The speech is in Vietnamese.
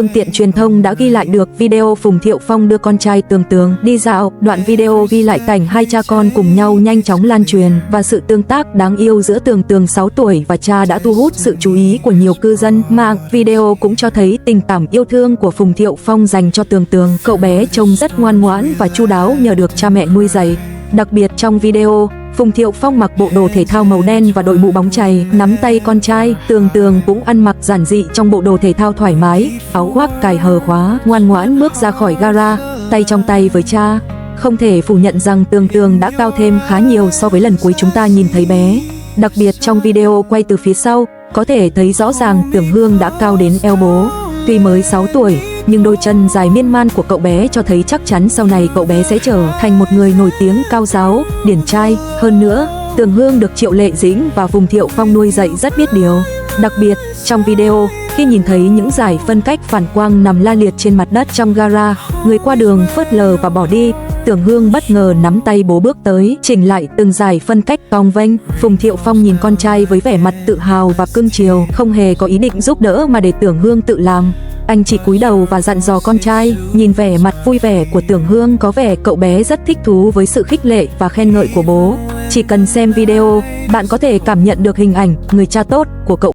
Phương tiện truyền thông đã ghi lại được video Phùng Thiệu Phong đưa con trai Tường Tường đi dạo. Đoạn video ghi lại cảnh hai cha con cùng nhau nhanh chóng lan truyền và sự tương tác đáng yêu giữa Tường Tường 6 tuổi và cha đã thu hút sự chú ý của nhiều cư dân mạng. Video cũng cho thấy tình cảm yêu thương của Phùng Thiệu Phong dành cho Tường Tường. Cậu bé trông rất ngoan ngoãn và chu đáo nhờ được cha mẹ nuôi dạy. Đặc biệt trong video, Phùng Thiệu Phong mặc bộ đồ thể thao màu đen và đội mũ bóng chày, nắm tay con trai. Tường Tường cũng ăn mặc giản dị trong bộ đồ thể thao thoải mái, áo khoác cài hở khóa, ngoan ngoãn bước ra khỏi gara, tay trong tay với cha. Không thể phủ nhận rằng Tường Tường đã cao thêm khá nhiều so với lần cuối chúng ta nhìn thấy bé. Đặc biệt trong video quay từ phía sau, có thể thấy rõ ràng Tưởng Hương đã cao đến eo bố. Tuy mới 6 tuổi, nhưng đôi chân dài miên man của cậu bé cho thấy chắc chắn sau này cậu bé sẽ trở thành một người nổi tiếng cao giáo, điển trai. Hơn nữa, Tưởng Hương được Triệu Lệ Dĩnh và Phùng Thiệu Phong nuôi dạy rất biết điều. Đặc biệt, trong video, khi nhìn thấy những dải phân cách phản quang nằm la liệt trên mặt đất trong gara, người qua đường phớt lờ và bỏ đi, Tưởng Hương bất ngờ nắm tay bố bước tới, chỉnh lại từng dải phân cách cong vênh. Phùng Thiệu Phong nhìn con trai với vẻ mặt tự hào và cưng chiều, không hề có ý định giúp đỡ mà để Tưởng Hương tự làm. Anh chỉ cúi đầu và dặn dò con trai. Nhìn vẻ mặt vui vẻ của Tưởng Hương, có vẻ cậu bé rất thích thú với sự khích lệ và khen ngợi của bố. Chỉ cần xem video, bạn có thể cảm nhận được hình ảnh người cha tốt của cậu.